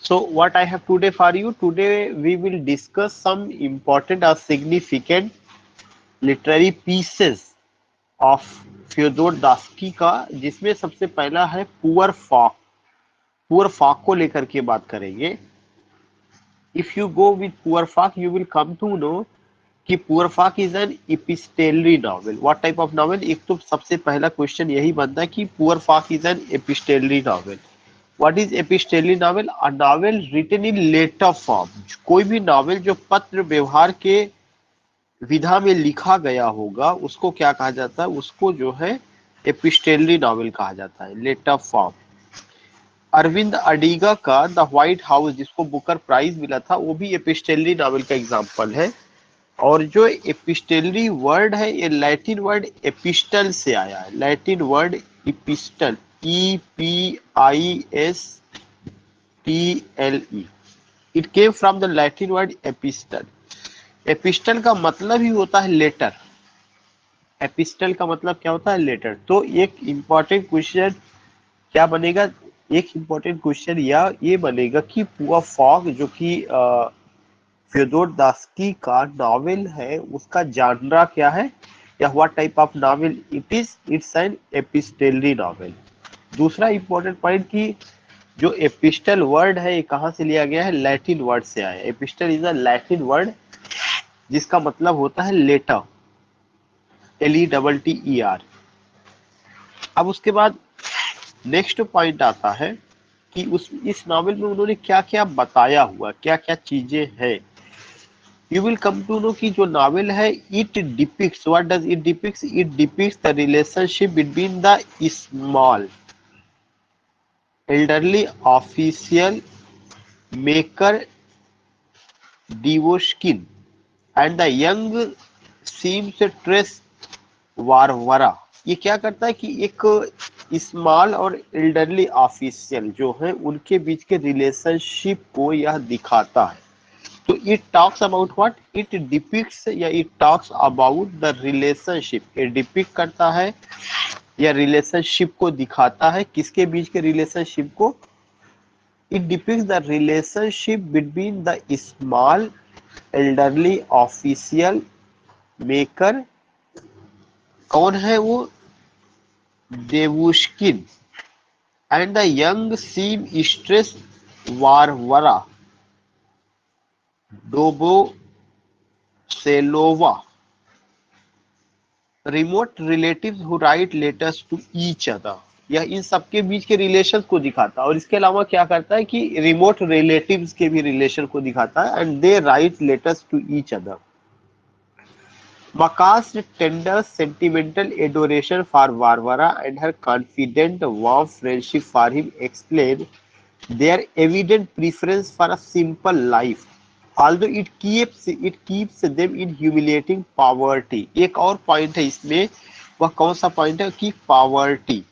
So what I have today for you, today we will discuss some important or significant literary pieces of Fyodor Dostoevsky का, जिसमें सबसे पहला है poor Fock. Poor Fock को लेकर के बात करेंगे। If you go with poor folk you will come to know कि poor folk is an epistolary novel. What type of novel? एक तो सबसे पहला क्वेश्चन यही बनता है कि poor folk is an epistolary novel. What is epistolary novel? A novel written in letter form. कोई भी नॉवेल जो पत्र व्यवहार के विधा में लिखा गया होगा उसको क्या कहा जाता है? उसको जो है एपिस्टेलरी नॉवेल कहा जाता है, लेटर फॉर्म। अरविंद अडिगा का द व्हाइट हाउस, जिसको बुकर प्राइज मिला था, वो भी एपिस्टेलरी नॉवेल का एग्जाम्पल है। और जो एपिस्टेलरी वर्ड है, ये लैटिन वर्ड एपिस्टल से आया है। Latin word epistle, EPISTLE, it came from the Latin word epistle. Epistle का मतलब ही होता है लेटर। एपिस्टल का मतलब क्या होता है? लेटर। तो एक इंपॉर्टेंट क्वेश्चन क्या बनेगा? एक इंपॉर्टेंट क्वेश्चन या ये बनेगा कि पुअर फॉग जो कि फ्योदोर दास्की का नॉवेल है, उसका जानरा क्या है, या what type of novel it is? It's an epistolary novel. दूसरा इंपॉर्टेंट पॉइंट कि जो एपिस्टल वर्ड है ये कहाँ से लिया गया है? लैटिन वर्ड से आया है। Epistle is a Latin word जिसका मतलब होता है लेटर, LETTER। अब उसके बाद नेक्स्ट पॉइंट आता है कि इस नॉवेल में उन्होंने क्या क्या बताया हुआ, क्या क्या चीजें हैं। You will come to know कि जो नॉवेल है it depicts, what does it depicts? It depicts the relationship between the small elderly official maker Divoskin and the young seamstress वारवरा। ये क्या करता है कि एक स्मॉल और एल्डरली ऑफिशियल जो है उनके बीच के रिलेशनशिप को यह दिखाता है। तो it talks about what? It depicts या it talks about the relationship. ये डिपिक्ट करता है या रिलेशनशिप को दिखाता है। किसके बीच के रिलेशनशिप को? It depicts the relationship between the small elderly official maker, कौन है वो? देवुश्किन, and the young seamstress वारवरा डोबोसेलोवा, remote relatives who write letters to each other। यह इन सबके बीच के रिलेशन को दिखाता है। और इसके अलावा क्या करता है कि रिमोट रिलेटिव्स के भी रिलेशन को दिखाता है। And they write letters to each other. Maca's tender sentimental adoration for Varvara and her confident warm friendship for him explain their evident preference for a simple life, although it keeps them in humiliating poverty। एक और point है इसमें, वह कौन सा point है कि poverty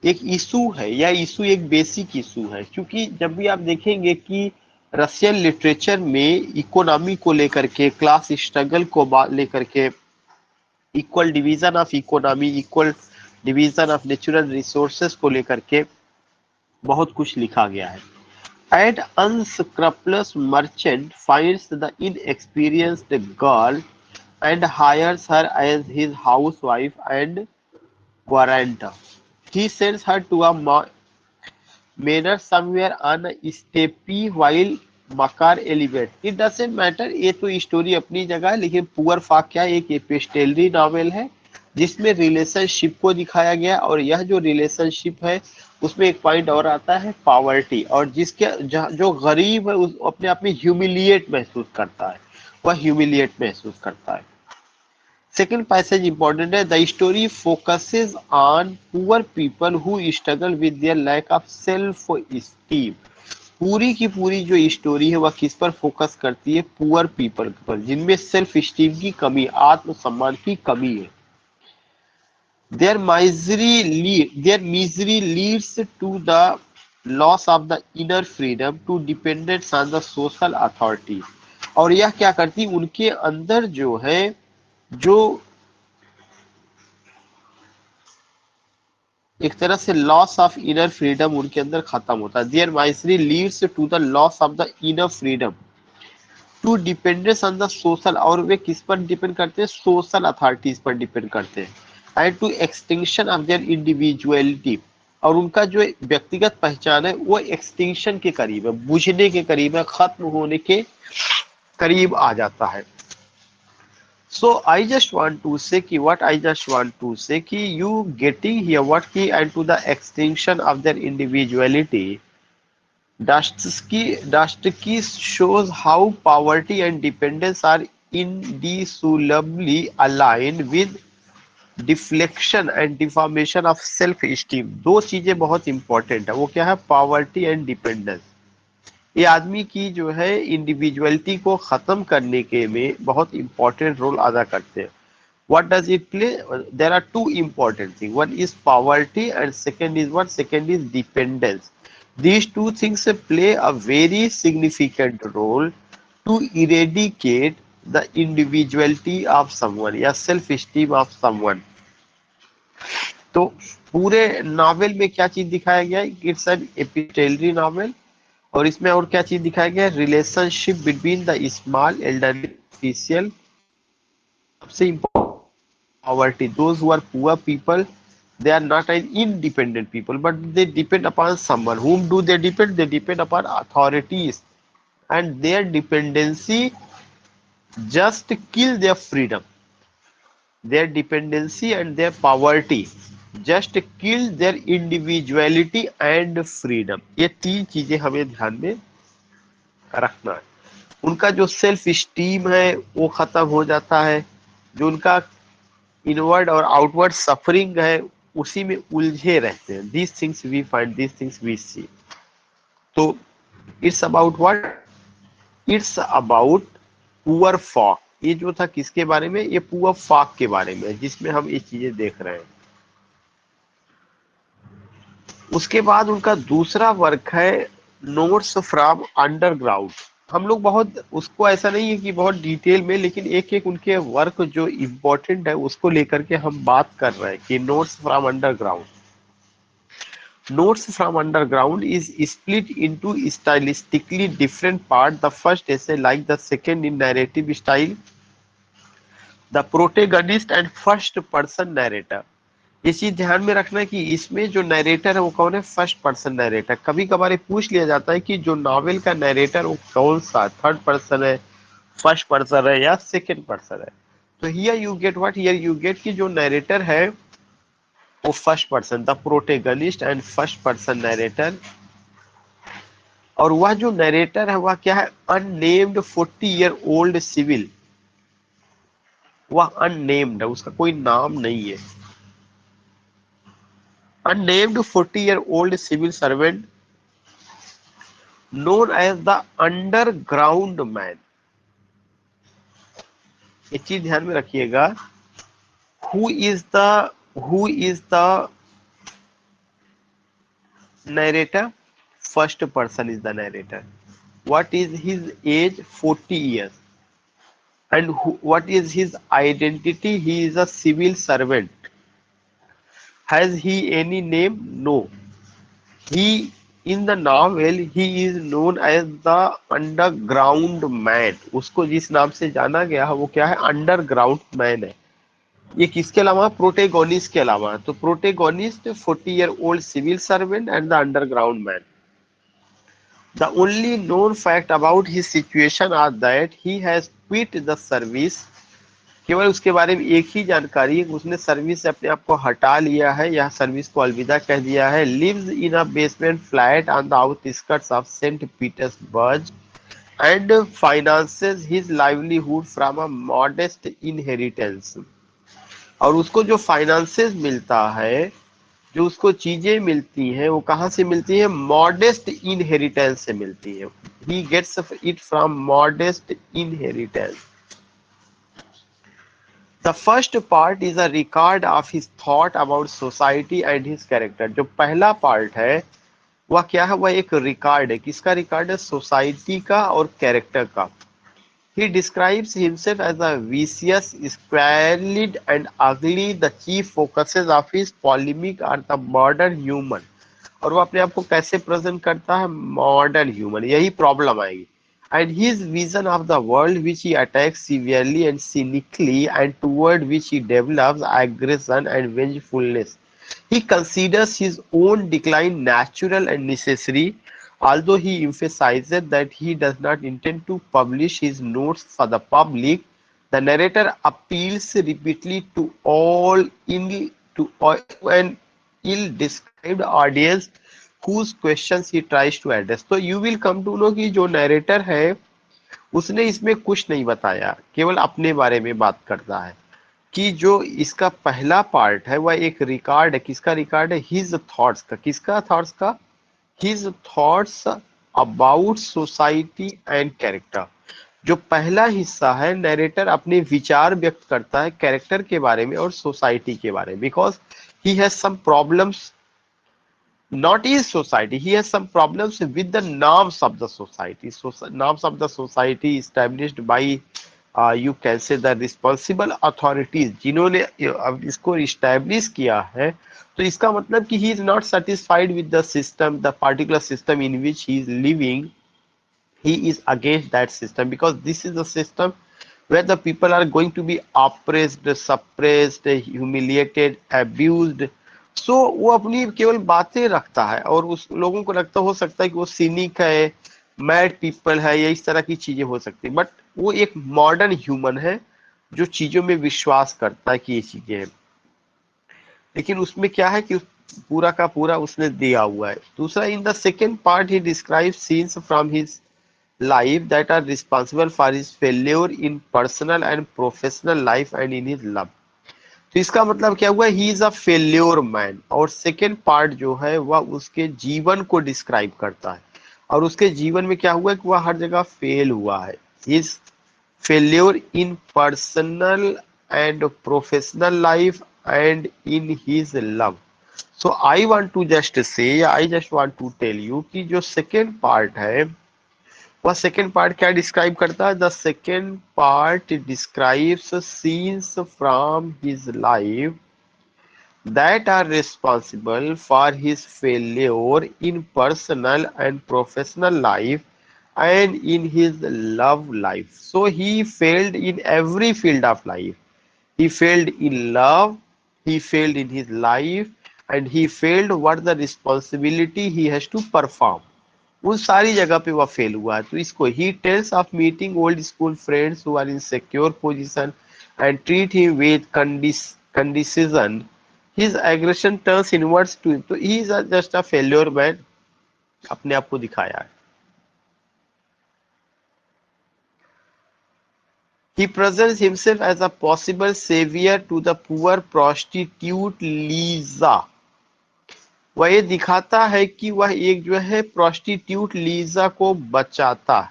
एक इशू है, या इशू एक बेसिक इशू है। क्योंकि जब भी आप देखेंगे कि रशियन लिटरेचर में इकोनॉमी को लेकर के, क्लास स्ट्रगल को लेकर के, equal division of economy, equal division of natural resources को लेकर के बहुत कुछ लिखा गया है। And unscrupulous merchant finds the inexperienced girl and hires her as his housewife and guarantor. He sends her to a manor somewhere on a steppe while मकार elevate. It doesn't matter, ये तो स्टोरी अपनी जगह है, लेकिन poor Fock क्या है? एक एपिस्टेलरी नॉवेल है जिसमें रिलेशनशिप को दिखाया गया। और यह जो रिलेशनशिप है उसमें एक पॉइंट और आता है पॉवर्टी। और जिसके जो गरीब है उस अपने आप में ह्यूमिलिएट महसूस करता है, वह ह्यूमिलिएट महसूस करता है। सेकेंड पैसेज इंपॉर्टेंट है। The story focuses on poor people who struggle with their lack of self esteem. पूरी की पूरी जो स्टोरी है वह किस पर फोकस करती है? पुअर पीपल पर, जिनमें सेल्फ स्टीम की कमी, आत्मसम्मान की कमी है। their misery leads to the loss of the inner freedom to dependence on the social authority। और यह क्या करती? उनके अंदर जो है, जो एक तरह से लॉस ऑफ इनर फ्रीडम उनके अंदर खत्म होता है। Their misery leads to the loss of the inner freedom to dependence on the social, और वे किस पर डिपेंड करते हैं, सोशल अथॉरिटीज पर डिपेंड करते हैं। And to extinction of their individuality, और उनका जो व्यक्तिगत पहचान है वो एक्सटिंक्शन के करीब है, बुझने के करीब है, खत्म होने के करीब आ जाता है। So I just want to say कि what I just want to say कि you getting here what की and to the extinction of their individuality, Dostoevsky shows how poverty and dependence are indissolubly aligned with deflection and deformation of self steam. दो चीजें बहुत important है, वो क्या है, poverty and dependence. ये आदमी की जो है इंडिविजुअलिटी को खत्म करने के में बहुत इंपॉर्टेंट रोल अदा करते हैं। What does it play? There are two important things. One is poverty and second is what? Second is dependence. These two things play a very significant role to eradicate the individuality of someone या self esteem of someone. तो पूरे novel में क्या चीज दिखाया गया है, it's an epistolary novel, और इसमें और क्या चीज दिखाया गया है, relationship between the small elderly official, सबसे important poverty. Those who are poor people, they are not an independent people, but they depend upon someone. Whom do they depend? They depend upon authorities, and their dependency just kill their freedom. Their dependency and their poverty just kill their individuality and freedom. ये तीन चीजें हमें ध्यान में रखना है। उनका जो सेल्फ स्टीम है वो खत्म हो जाता है, जो उनका इनवर्ड और आउटवर्ड सफरिंग है उसी में उलझे रहते हैं। These things we find, these things we see. तो it's about what, it's about poor folk. ये जो था किसके बारे में, ये पुअर फॉक के बारे में, जिसमें हम ये चीजें देख रहे हैं। उसके बाद उनका दूसरा वर्क है नोट्स फ्रॉम अंडरग्राउंड। हम लोग बहुत उसको, ऐसा नहीं है कि बहुत डिटेल में, लेकिन एक एक उनके वर्क जो इम्पोर्टेंट है उसको लेकर के हम बात कर रहे हैं कि notes from underground. Notes from Underground is split into stylistically different parts. The first essay, like the second in narrative style, the protagonist and first person narrator. ये चीज ध्यान में रखना है कि इसमें जो नरेटर है वो कौन है, फर्स्ट पर्सन नरेटर। कभी कभार पूछ लिया जाता है कि जो नॉवेल का नरेटर वो कौन सा, थर्ड पर्सन है, फर्स्ट पर्सन है या सेकेंड पर्सन है। तो here you get what, here you get कि जो नरेटर है वो first person, the protagonist and first person narrator. और वह जो नरेटर है वह क्या है, अननेम्ड 40-year old सिविल। वह अननेम्ड है, उसका कोई नाम नहीं है। Unnamed 40-year old civil servant known as the underground man। ये चीज ध्यान में रखिएगा। who is the narrator? First person is the narrator. What is his age? 40 years. And what is his identity? He is a civil servant. Has he any name? No. He, in the novel, he is known as the underground man। उसको जिस नाम से जाना गया है वो क्या है, अंडरग्राउंड मैन है। ये किसके अलावा, प्रोटेगोनिस्ट के अलावा। तो protagonist 40-year old civil servant and the underground man. The only known fact about his situation are that he has quit the service। केवल उसके बारे में एक ही जानकारी है, उसने सर्विस से अपने आप को हटा लिया है, या सर्विस को अलविदा कह दिया है। Lives in a basement flat on the outskirts of Saint Petersburg and finances his livelihood from a modest inheritance. और उसको जो फाइनेंसेस मिलता है, जो उसको चीजें मिलती हैं, वो कहाँ से मिलती है, मॉडेस्ट इनहेरिटेंस से मिलती है। He gets it from modest inheritance. The first part is a record of his thought about society and his character। जो पहला पार्ट है वह क्या है, वह एक रिकॉर्ड है। किसका रिकॉर्ड है, सोसाइटी का और कैरेक्टर का। He describes himself as a vicious, squalid, and ugly. The chief focuses of his polemic are the modern human. और वो अपने आप को कैसे प्रेजेंट करता है, मॉडर्न ह्यूमन, यही प्रॉब्लम आएगी. And his vision of the world which he attacks severely and cynically and toward which he develops aggression and vengefulness. He considers his own decline natural and necessary, although he emphasizes that he does not intend to publish his notes for the public. The narrator appeals repeatedly to all an ill-described audience whose questions he tries to address. तो you will come to know कि जो narrator है उसने इसमें कुछ नहीं बताया, केवल अपने बारे में बात करता है. कि जो इसका पहला पार्ट है वह एक रिकॉर्ड है. किसका रिकॉर्ड है? हिज थॉट्स का. किसका थॉट्स का? His thoughts about society and character. जो पहला हिस्सा है, नरेटर अपने विचार व्यक्त करता है कैरेक्टर के बारे में और सोसाइटी के बारे में. Because he has some problems, not his society, he has some problems with the norms of the society. So norms of the society established by you can say the responsible authorities, जिन्होंने अब इसको establish किया है. तो इसका मतलब कि he is not satisfied with the system, the particular system in which he is living. He is against that system because this is the system where the people are going to be oppressed, suppressed, humiliated, abused. सो वो अपनी केवल बातें रखता है और उस लोगों को लगता हो सकता है कि वो सीनिक है, मैड पीपल है, या इस तरह की चीजें हो सकती है. बट वो एक मॉडर्न ह्यूमन है जो चीजों में विश्वास करता है कि ये चीजें हैं. लेकिन उसमें क्या है कि पूरा का पूरा उसने दिया हुआ है. दूसरा, in the second part he describe scenes from his life that are responsible for his failure in personal and professional life and in his love. तो इसका मतलब क्या हुआ? He is a failure man. और सेकेंड पार्ट जो है वह उसके जीवन को डिस्क्राइब करता है. और उसके जीवन में क्या हुआ कि वह हर जगह फेल हुआ है. His failure in personal and professional life and in his love. So I want to just say, I just want to tell you कि जो सेकेंड पार्ट है वह सेकेंड पार्ट क्या डिस्क्राइब करता है? The second part describes scenes from his life that are responsible for his failure in personal and professional life and in his love life. So he failed in every field of life. He failed in love, he failed in his life, and he failed what the responsibility he has to perform. उन सारी जगह पे वह fail हुआ है. तो इसको ही tales of meeting old school friends who are insecure position and treat him with condition. His aggression turns inwards to him. तो he is just a failure man. अपने आप को दिखाया है. He presents himself as a possible savior to the poor prostitute Lisa. वह ये दिखाता है कि वह एक जो है प्रोस्टिट्यूट लीजा को बचाता है.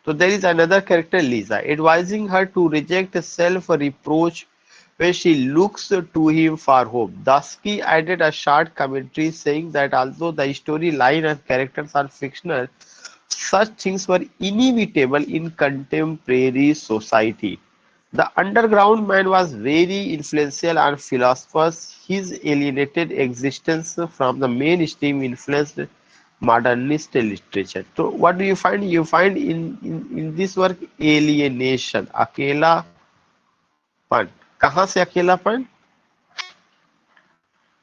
तो there is another character Lisa, advising her to reject self reproach when she looks to him for hope. Dusky added a short commentary saying that although the storyline and characters are fictional, such things were inevitable in contemporary society. The underground man was very influential on philosophers. His alienated existence from the mainstream influenced modernist literature. So what do you find? You find in this work alienation, अकेलापन. कहाँ से अकेलापन?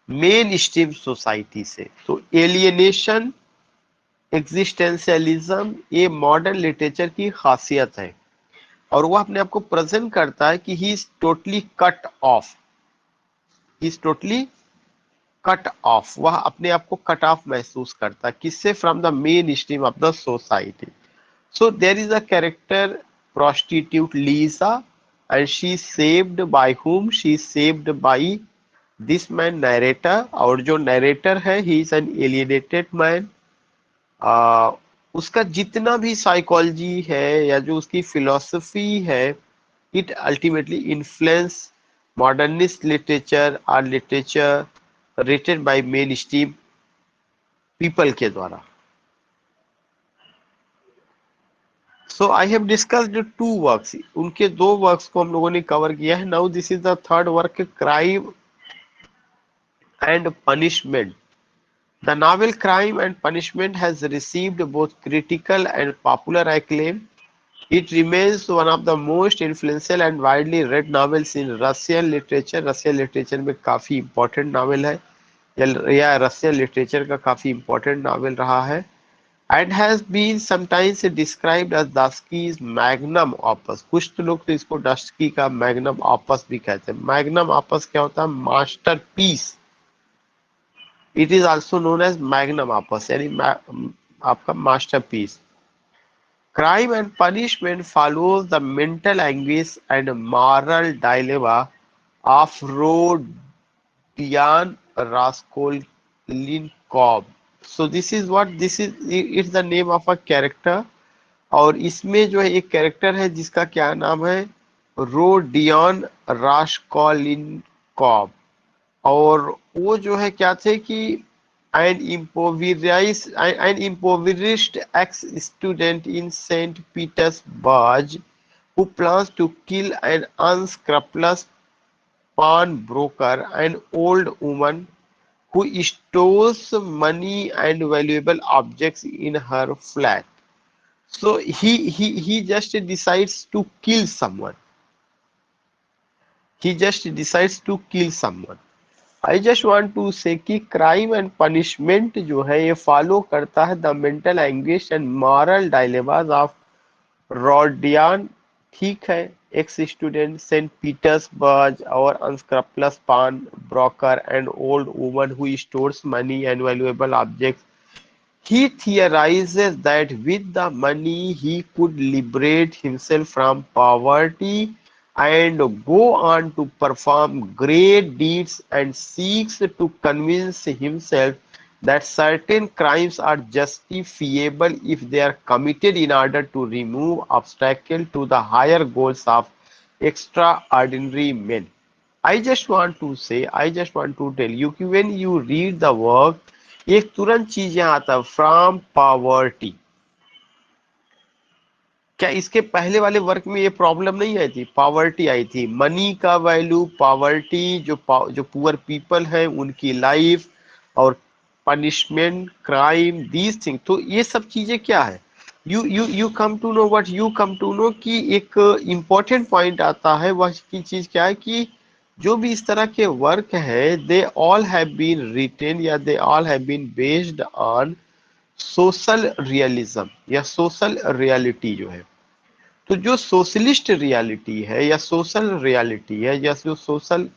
Main stream society से. तो alienation, existentialism ये modern literature की खासियत है. और वह अपने आप को प्रेजेंट करता है कि he is totally cut off. He is totally cut off. वह अपने आप को कट ऑफ महसूस करता है. किससे? From the main stream of the society. So there is a character prostitute Lisa, and she is saved by whom? She is saved by this man narrator. और जो narrator है he is an alienated man. उसका जितना भी psychology है या जो उसकी फिलॉसफी है, it ultimately influence modernist literature और literature written by mainstream people के द्वारा. So I have discussed two works, उनके दो वर्क्स को हम लोगों ने कवर किया है. Now this is the third work, crime and punishment. The novel Crime and Punishment has received both critical and popular acclaim. It remains one of the most influential and widely read novels in Russian literature. Russian literature में काफी important novel है, या Russian literature का काफी important novel रहा है. And has been sometimes described as Dostoevsky's magnum opus. कुछ तो लोग तो इसको डस्की का magnum opus भी कहते हैं. magnum opus क्या होता है? masterpiece. It is also known as magnum opus, यानी आपका masterpiece. Crime and Punishment follows the mental anguish and moral dilemma of Rodion Raskolnikov. So this is what this is. It's the name of a character. और इसमें जो है एक character है जिसका क्या नाम है? रोडियन रास्कोलिनकॉव. और वो जो है क्या थे कि an impoverished ex-student in St. Petersburg who plans to kill an unscrupulous pawnbroker, an old woman who stores money and valuable objects in her flat. So he just decides to kill someone. He just decides to kill someone. I just want to say कि crime and punishment जो है ये follow करता है the mental anguish and moral dilemmas of Rodion. ठीक है, x student, Saint Petersburg और अनस्क्रपलस पान broker and old woman who stores money and valuable objects. He theorizes that with the money he could liberate himself from poverty and go on to perform great deeds, and seeks to convince himself that certain crimes are justifiable if they are committed in order to remove obstacle to the higher goals of extraordinary men. I just want to say, I just want to tell you कि when you read the work, एक तुरंत चीज यहाँ आता है, from poverty. क्या इसके पहले वाले वर्क में ये प्रॉब्लम नहीं आई थी? पॉवर्टी आई थी, मनी का वैल्यू, पॉवर्टी, जो पुअर पीपल हैं उनकी लाइफ, और पनिशमेंट, क्राइम, दीज थिंग. तो ये सब चीजें क्या है? You come to know what you come to know कि एक इम्पोर्टेंट पॉइंट आता है. वह की चीज क्या है कि जो भी इस तरह के वर्क है, they all have been written या they all have been based on social realism या सोशल रियलिटी जो है. तो जो सोशलिस्ट रियलिटी है या सोशल रियलिटी है या जो सोशल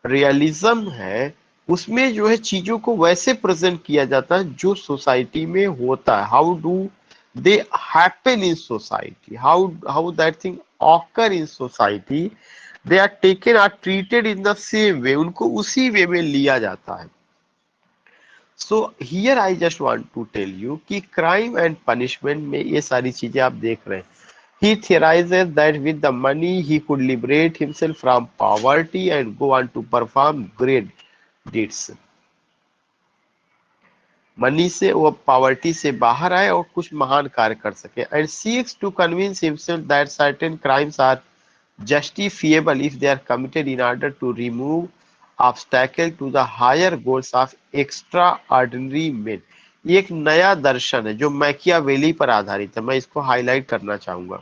रियलिज्म है, उसमें जो है चीजों को वैसे प्रेजेंट किया जाता है जो सोसाइटी में होता है. How do they happen in society, how that thing occur in society, they are taken, are treated in the same way, उनको उसी वे में लिया जाता है. So here I just want to tell you कि क्राइम एंड पनिशमेंट में ये सारी चीजें आप देख रहे हैं. He theorizes that with the money he could liberate himself from poverty and go on to perform great deeds. Money से वो पॉवर्टी से बाहर आए और कुछ महान कार्य कर सके. And seeks to convince himself that certain crimes are justifiable if they are committed in order to remove obstacle to the higher goals of extraordinary men. ये एक नया दर्शन है जो मैकियावेली पर आधारित है. मैं इसको हाईलाइट करना चाहूंगा.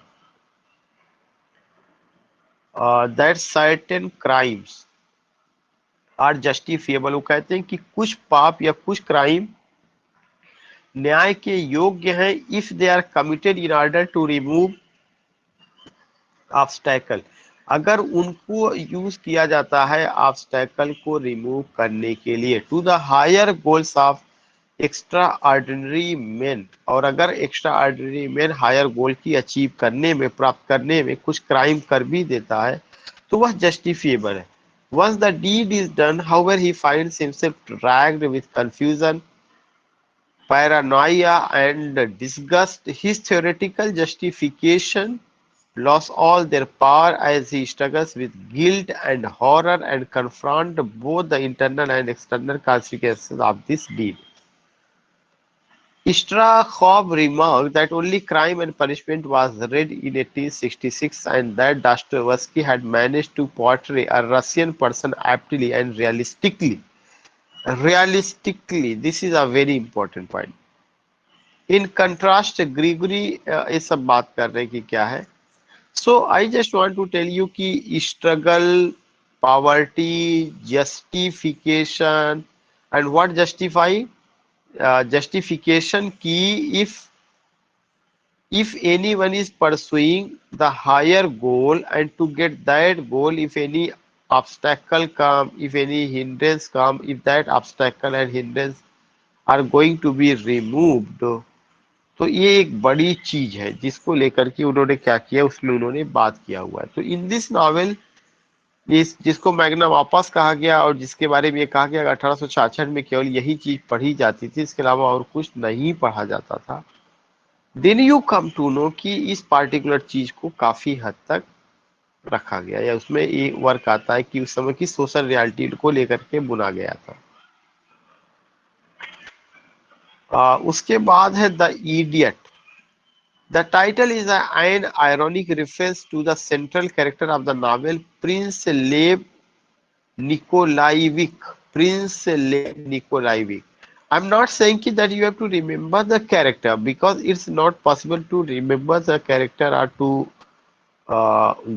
That certain crimes are justifiable. वो कहते हैं कि कुछ पाप या कुछ क्राइम न्याय के योग्य हैं if they are committed in order to remove obstacle. अगर उनको यूज किया जाता है ऑब्स्टैकल को रिमूव करने के लिए, to the higher goals of extraordinary man. और अगर extraordinary man higher goal की अचीव करने में, प्राप्त करने में कुछ क्राइम कर भी देता है, तो वह जस्टिफिएबल है. Once the deed is done, however, he finds himself racked with confusion, paranoia, and disgust. His theoretical justification lost all their power as he struggles with guilt and horror and confront both the internal and external consequences of this deed. Istakov remarked that only Crime and Punishment was read in 1866 and that Dostoevsky had managed to portray a Russian person aptly and realistically. Realistically, this is a very important point. In contrast, Grigory ये सब बात कर रहे हैं कि क्या है. So I just want to tell you कि struggle, poverty, justification, and what justify? Justification key if anyone is pursuing the higher goal and to get that goal, if any obstacle come, if any hindrance come, if that obstacle and hindrance are going to be removed, तो ये एक बड़ी चीज है जिसको लेकर के उन्होंने क्या किया उसमें उन्होंने बात किया हुआ है. तो इन दिस नॉवेल इस जिसको मैग्नम ऑपस कहा गया और जिसके बारे में ये कहा गया 1866 में केवल यही चीज पढ़ी जाती थी, इसके अलावा और कुछ नहीं पढ़ा जाता था. Then you come to know कि इस पार्टिकुलर चीज को काफी हद तक रखा गया या उसमें एक वर्क आता है कि उस समय की सोशल रियलिटी को लेकर के बुना गया था. उसके बाद है the idiot. The title is an ironic reference to the central character of the novel, Prince Lev Nikolaevich. Prince Lev Nikolaevich. I'm not saying that you have to remember the character because it's not possible to remember the character or to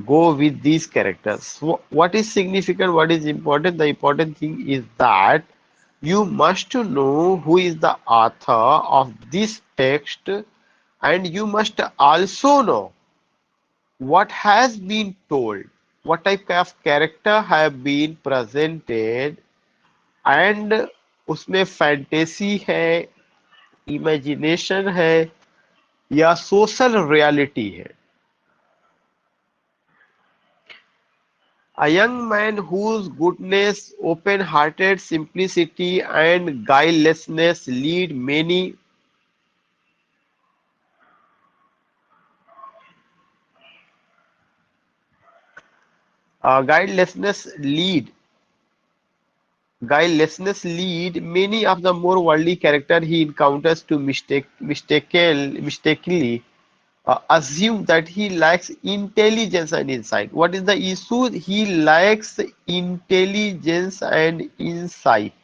go with these characters. So what is significant, what is important? The important thing is that you must know who is the author of this text and you must also know what has been told, what type of character have been presented and उसमें fantasy है, imagination है या social reality है. A young man whose goodness, open-hearted simplicity and guilelessness lead many guilelessness lead many of the more worldly character he encounters to mistakenly assume that he lacks intelligence and insight. What is the issue? He lacks intelligence and insight.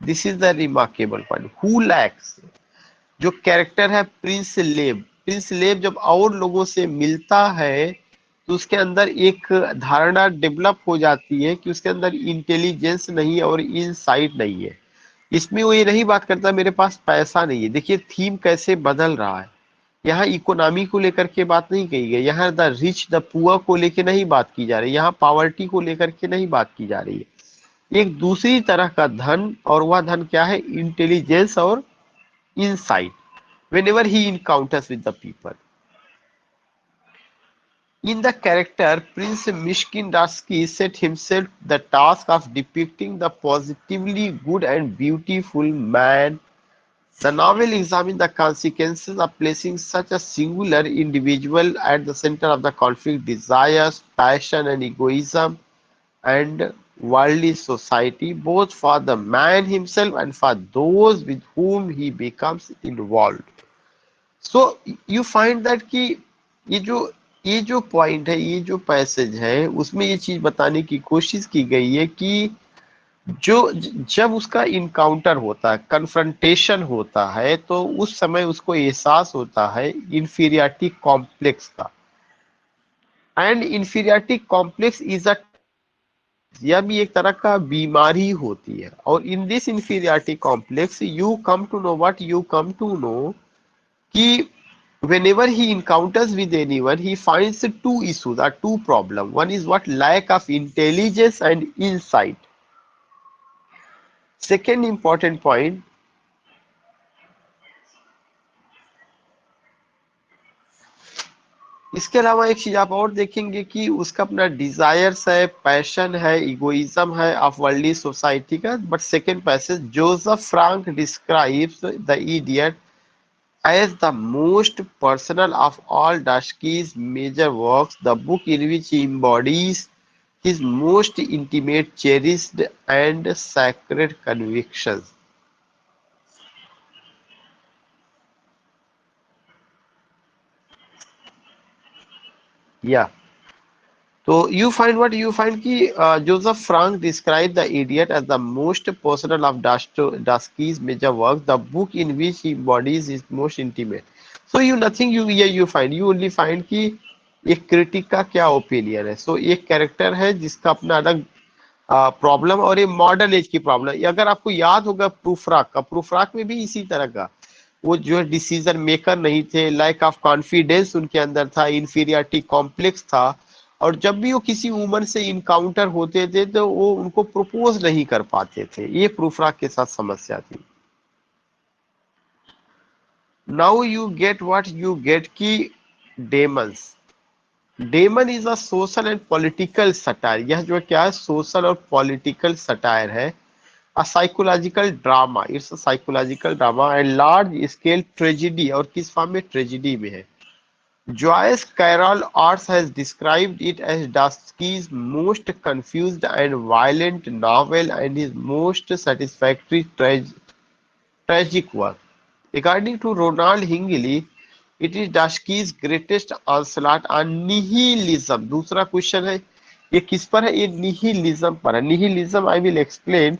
This is the remarkable point. Who lacks? जो character है Prince लेब जब और लोगों से मिलता है तो उसके अंदर एक धारणा डेवलप हो जाती है कि उसके अंदर इंटेलिजेंस नहीं है और इनसाइट नहीं है. इसमें वो ये नहीं बात करता मेरे पास पैसा नहीं है. देखिए थीम कैसे बदल रहा है. यहाँ इकोनॉमी को लेकर के बात नहीं कही गई, यहाँ द रिच द पुअर को लेकर नहीं बात की जा रही, यहाँ पावर्टी को लेकर के नहीं बात की जा रही है. एक दूसरी तरह का धन और वह धन क्या है? इंटेलिजेंस और insight whenever he encounters with the people. In the character, Prince Mishkindarsky set himself the task of depicting the positively good and beautiful man. The novel examines the consequences of placing such a singular individual at the center of the conflict, desires, passion, and egoism, and worldly society, both for the man himself and for those with whom he becomes involved. So you find that कि ये जो ये जो point है, ये जो passage है, उसमें ये चीज बताने की कोशिश की गई है कि जो जब उसका इनकाउंटर होता है, कन्फ्रंटेशन होता है, तो उस समय उसको एहसास होता है इंफीरियरिटी कॉम्प्लेक्स का. And inferiority complex is a यह भी एक तरह का बीमारी होती है. और in this inferiority complex you come to know what you come to know कि whenever he encounters with anyone, he finds two issues or two problems. One is what? Lack of intelligence and insight. Second important point, इसके अलावा एक चीज आप और देखेंगे कि उसका अपना डिजायर्स है, पैशन है, इगोइज्म है ऑफ वर्ल्डली सोसाइटी का. But second passage, Joseph Frank describes the idiot as the most personal of all Dostoevsky's major works, the book in which he embodies his most intimate, cherished, and sacred convictions. या तो you find what you find कि Joseph Frank describe the idiot as the most personal of Dostoevsky's major work, the book in which he bodies is most intimate. So you nothing you find, you only find कि एक critic का क्या opinion है। सो एक character है जिसका अपना अलग प्रॉब्लम और ये मॉडर्न एज की प्रॉब्लम। अगर आपको याद होगा प्रूफराक का, प्रूफराक में भी इसी तरह का, वो जो है डिसीजन मेकर नहीं थे, लैक ऑफ कॉन्फिडेंस उनके अंदर था, इंफीरियरिटी कॉम्प्लेक्स था, और जब भी वो किसी वुमन से इनकाउंटर होते थे तो वो उनको प्रपोज नहीं कर पाते थे। ये प्रूफराक के साथ समस्या थी। Now you get what you get की Demons, demon is a social and political satire. यह जो है क्या है, सोशल और पॉलिटिकल सटायर है। A psychological drama, it's a psychological drama and large scale tragedy, और किस फॉर्म में, ट्रेजिडी में है। Joyce Carol Oates has described it as Dusky's most confused and violent novel and his most satisfactory tragic work. According to Ronald Hingley, it is Dusky's greatest onslaught on nihilism. दूसरा question है, ये किस पर है, ये nihilism पर है। Nihilism I will explain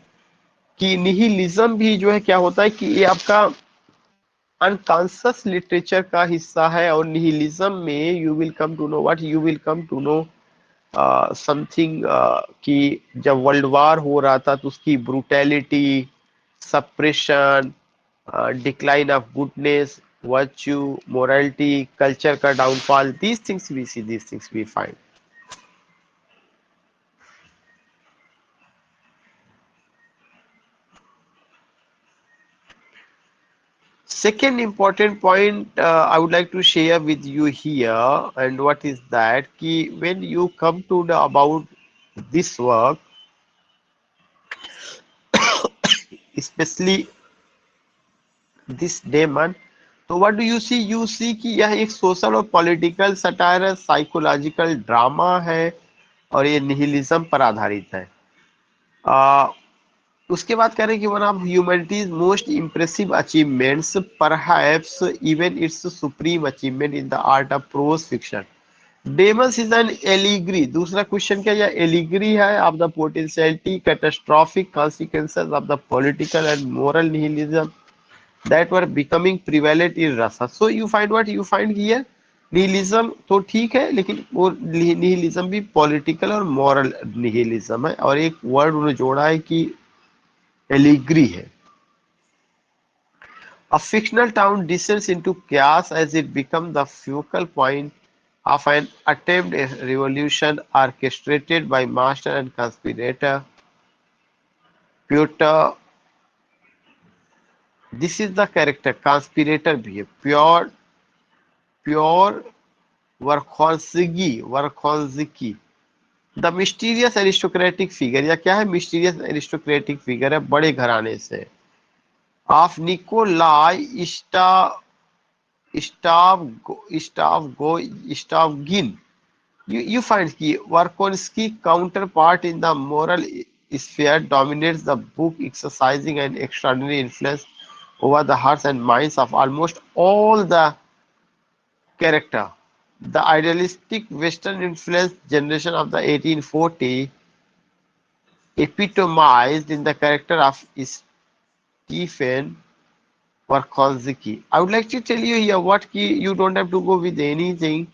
कि निहिलिज्म भी जो है क्या होता है कि ये आपका अनकॉन्शियस लिटरेचर का हिस्सा है। और निहिलिज्म में you will come to know what you will come to know something कि जब वर्ल्ड वार हो रहा था तो उसकी brutality, suppression, decline of goodness, virtue, morality, culture का downfall, these things we see, these things we find. Second important point I would like to share with you here, and what is that? Ki when you come to the about this work, especially this demon, तो what do you see? You see कि यह एक social और political satire है, psychological drama है, और ये nihilism पर आधारित है। आ, उसके बाद कह रहे हैं कि one of humanities most impressive achievements, perhaps even its supreme achievement in the art of prose fiction, Demons is an allegory. दूसरा क्वेश्चन क्या, यह एलिग्री है of the potentiality catastrophic consequences of the political and moral nihilism that were becoming prevalent in Russia. So you find what you find here, nihilism तो ठीक है, लेकिन वो nihilism भी पॉलिटिकल और मॉरल निहिलिज्म है, और एक वर्ड उन्होंने जोड़ा है कि एलिग्री है। A fictional town descends into chaos as it becomes the focal point of an attempted revolution orchestrated by master and conspirator Piotr. This is the character conspirator भी है, Pyotr Verkhovensky, the mysterious aristocratic figure. या क्या है, mysterious aristocratic figure है, बड़े घराने से, of Nikolai Stavgin. You find कि Warkonsky counterpart in the moral sphere dominates the book, exercising an extraordinary influence over the hearts and minds of almost all the character. The idealistic Western influenced generation of the 1840 epitomized in the character of Stephen Warkonsky. I would like to tell you here what कि you don't have to go with anything,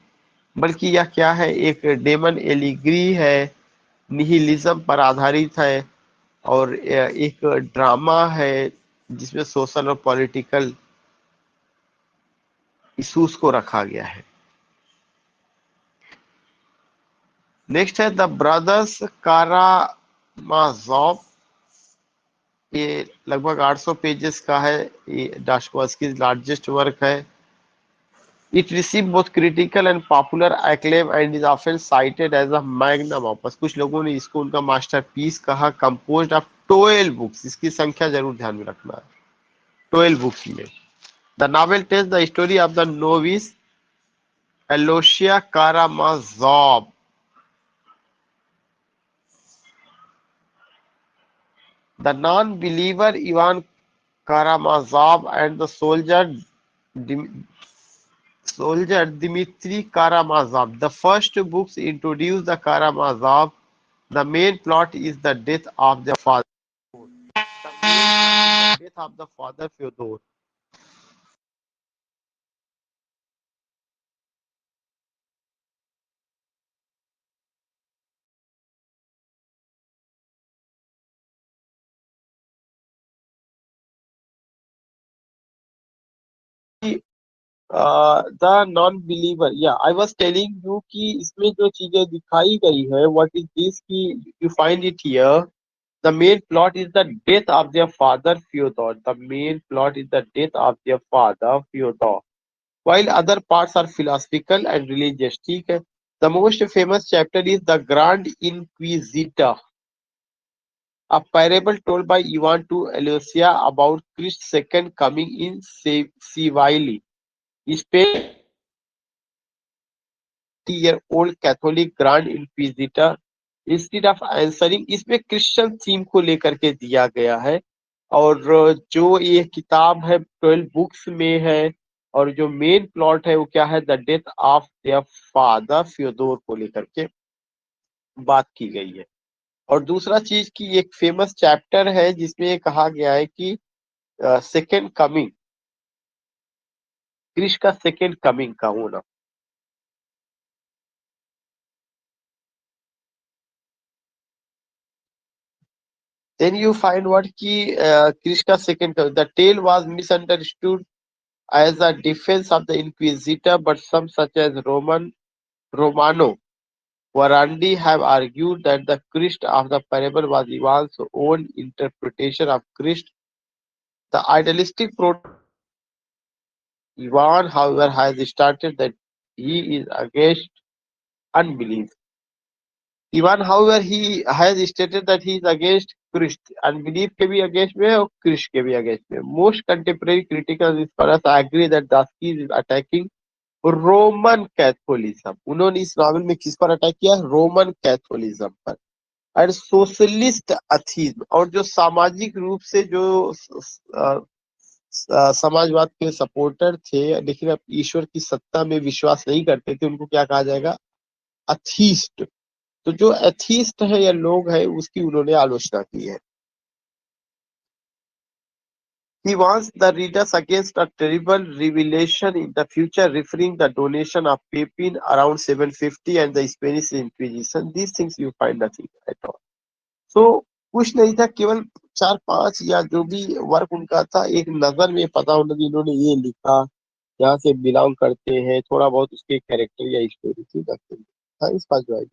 बल्कि यह क्या है, एक daemon allegory है, nihilism पर आधारित है, और एक ड्रामा है जिसमें सोशल और पॉलिटिकल इश्यूज को रखा गया है। नेक्स्ट है द ब्रदर्स कारामाज़ोव। ये लगभग 800 पेजेस का है, ये डास्कोवस्की लार्जेस्ट वर्क है। It received both critical and popular acclaim and is often cited as a magnum opus. कुछ लोगों ने इसको उनका मास्टरपीस कहा। कंपोज्ड ऑफ 12 बुक्स, इसकी संख्या जरूर ध्यान में रखना है, 12 बुक्स में। The novel tells the story of the novice Alyosha Karamazov, the non-believer Ivan Karamazov, and the soldier Soldier Dmitry Karamazov. The first books introduce the Karamazov. The main plot is the death of their father. The main plot is the death of the father Fyodor. The non-believer. Yeah, I was telling you कि इसमें जो चीजें दिखाई गई है, what is this कि you find it here. The main plot is the death of their father Fyodor. The main plot is the death of their father Fyodor. While other parts are philosophical and religious. ठीक है. The most famous chapter is the Grand Inquisitor, a parable told by Ivan to Elosia about Christ's second coming in Seville. Spain year old Catholic Grand Inquisitor instead of answering, इसमें Christian theme को लेकर के दिया गया है। और जो ये किताब है 12 बुक्स में है, और जो मेन प्लॉट है वो क्या है, the death of their father Fyodor को लेकर के बात की गई है। और दूसरा चीज की एक फेमस चैप्टर है जिसमें ये कहा गया है कि सेकेंड कमिंग, क्रिश का सेकेंड कमिंग का होना। Then you find what ki Krishna second, the tale was misunderstood as a defense of the Inquisitor, but some such as Romano Guarandi have argued that the Christ of the parable was Ivan's own interpretation of Christ. The idealistic Ivan, however, has stated that he is against unbelief. Ivan, however, he has stated that he is against Christ. Unbelief के भी against में है और Christ के भी against में. Most contemporary critical scholars agree that Dasky is attacking Roman Catholicism. उन्होंने इस नॉवल में किस पर अटैक किया, रोमन कैथोलिज्म पर। और सोशलिस्ट अथीज्म, और जो सामाजिक रूप से जो समाजवाद के सपोर्टर थे लेकिन अब ईश्वर की सत्ता में विश्वास नहीं करते थे, उनको क्या कहा जाएगा, अथीस्ट। तो जो एथीस्ट है या लोग है उसकी उन्होंने आलोचना की है। He warns the readers against a terrible revelation in the future, referring the donation of Pepin around 750 and the Spanish Inquisition. These things you find nothing at all. So कुछ नहीं था, केवल 4-5 या जो भी वर्क उनका था, एक नजर में पता होना कि इन्होंने ये लिखा, यहाँ से बिलोंग करते हैं, थोड़ा बहुत उसके कैरेक्टर या स्टोरी थी, हाँ इस पास जो है।